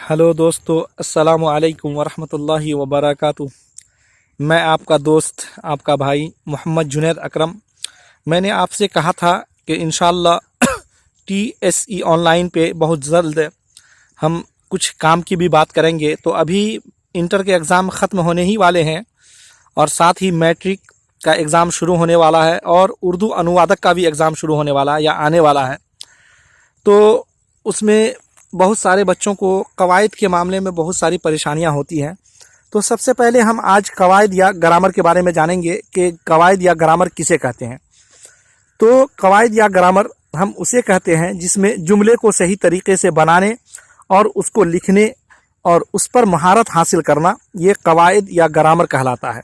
Hello दोस्तों, अस्सलाम वालेकुम वरहमतुल्लाहि वबरकातुह। मैं आपका दोस्त, आपका भाई मोहम्मद जुनैद अकरम। मैंने आपसे कहा था कि इंशाअल्लाह TSE ऑनलाइन पे बहुत जल्द हम कुछ काम की भी बात करेंगे। तो अभी इंटर के एग्ज़ाम ख़त्म होने ही वाले हैं और साथ ही मैट्रिक का एग्ज़ाम शुरू होने वाला है और उर्दू अनुवादक का भी एग्ज़ाम शुरू होने वाला है या आने वाला है। तो उसमें बहुत सारे बच्चों को कवायद के मामले में बहुत सारी परेशानियां होती हैं। तो सबसे पहले हम आज कवायद या ग्रामर के बारे में जानेंगे कि कवायद या ग्रामर किसे कहते हैं। तो कवायद या ग्रामर हम उसे कहते हैं जिसमें जुमले को सही तरीके से बनाने और उसको लिखने और उस पर महारत हासिल करना, ये कवायद या ग्रामर कहलाता है।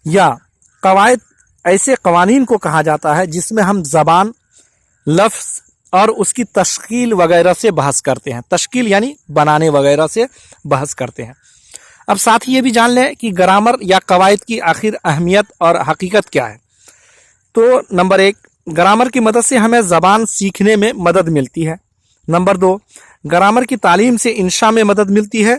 या कवायद ऐसे कवानीन को कहा जाता है जिसमें हम ज़बान, लफ्ज़ और उसकी तश्कील वगैरह से बहस करते हैं। तश्कील यानी बनाने वगैरह से बहस करते हैं। अब साथ ही ये भी जान लें कि ग्रामर या कवायद की आखिर अहमियत और हकीकत क्या है। तो नंबर 1, ग्रामर की मदद से हमें ज़बान सीखने में मदद मिलती है। नंबर 2, ग्रामर की तालीम से इंशा में मदद मिलती है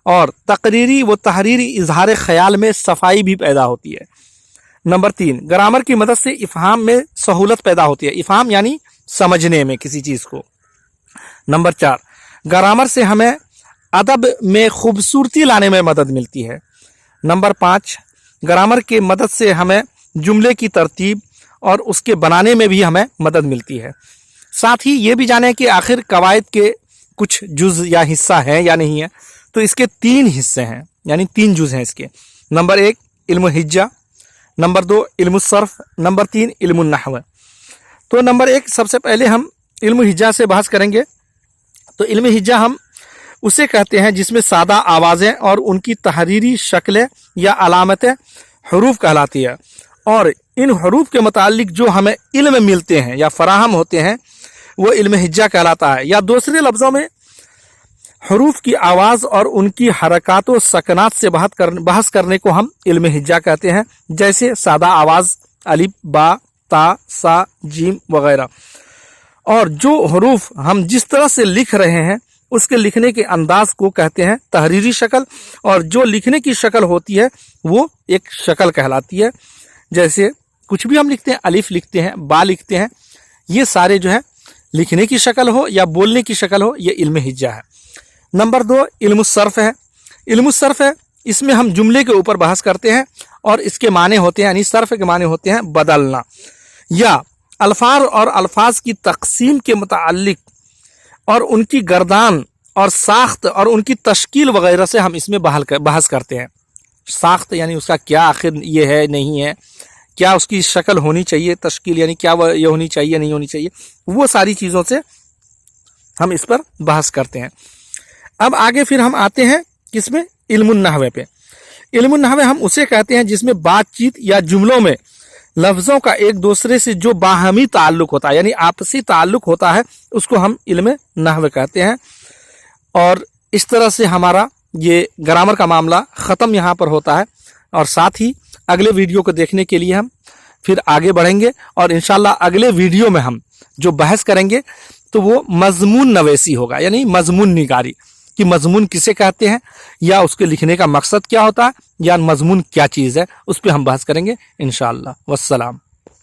और तकरीरी व तहरीरी इजहार ख्याल में सफाई भी पैदा होती है। नंबर 3, ग्रामर की मदद से इफ़हाम में सहूलत पैदा होती है। इफ़हाम यानी समझने में किसी चीज़ को। नंबर 4, ग्रामर से हमें अदब में खूबसूरती लाने में मदद मिलती है। नंबर 5, ग्रामर की मदद से हमें जुमले की तरतीब और उसके बनाने में भी हमें मदद मिलती है। साथ ही ये भी जानें कि आखिर कवायद के कुछ जुज़ या हिस्सा है या नहीं है। तो इसके 3 हिस्से हैं, यानी 3 जुज़ हैं इसके। नंबर 1 इल्म हिज्जा, नंबर 2 इल्म सर्फ, नंबर 3 इल्म नहव। तो नंबर 1 सबसे पहले हम इल्म हिज्जा से बहस करेंगे। तो इल्म हिज्जा हम उसे कहते हैं जिसमें सादा आवाज़ें और उनकी तहरीरी शक्लें या अलामतें हरूफ कहलाती है और इन हरूफ के मुतालिक जो हमें इल्म मिलते हैं या फराहम होते हैं वो इल्म हिज्जा कहलाता है। या दूसरे लफ्ज़ों में हरूफ की आवाज़ और उनकी हरकत व सकनात से बहस करने को हम इल्म हिज्जा कहते हैं। जैसे सादा आवाज़ अलिफ, बा, ता, सा, जीम वगैरह। और जो हरूफ हम जिस तरह से लिख रहे हैं उसके लिखने के अंदाज को कहते हैं तहरीरी शक्ल, और जो लिखने की शक्ल होती है वो एक शक्ल कहलाती है। जैसे कुछ भी हम लिखते हैं, अलिफ लिखते हैं, बा लिखते हैं, ये सारे जो है लिखने की शक्ल हो या बोलने की शक्ल हो, ये इल्म हिज्जा है। नंबर 2 इल्म सर्फ है। इल्म सर्फ है, इसमें हम जुमले के ऊपर बहस करते हैं और इसके माने होते हैं, यानी सर्फ के माने होते हैं बदलना या अल्फाज और अल्फाज की तकसीम के मुतालिक और उनकी गर्दान और साख्त और उनकी तश्कील वगैरह से हम इसमें बहस करते हैं। साख्त यानी उसका क्या आखिर ये है नहीं है, क्या उसकी शक्ल होनी चाहिए, तश्कील यानी क्या ये होनी चाहिए नहीं होनी चाहिए, वो सारी चीज़ों से हम इस पर बहस करते हैं। अब आगे फिर हम आते हैं किसमें, इल्मुन नहवे पे। इल्मुन नहवे हम उसे कहते हैं जिसमें बातचीत या जुमलों में लफ्ज़ों का एक दूसरे से जो बाहमी ताल्लुक होता है, यानी आपसी ताल्लुक होता है, उसको हम इल्म नहव कहते हैं। और इस तरह से हमारा ये ग्रामर का मामला ख़त्म यहाँ पर होता है। और साथ ही अगले वीडियो को देखने के लिए हम फिर आगे बढ़ेंगे और इंशाल्लाह अगले वीडियो में हम जो बहस करेंगे तो वो मज़मून नवेसी होगा, यानी मज़मून निगारी कि मज़मून किसे कहते हैं या उसके लिखने का मकसद क्या होता है या मज़मून क्या चीज़ है, उस पर हम बहस करेंगे इंशाअल्लाह। वस्सलाम।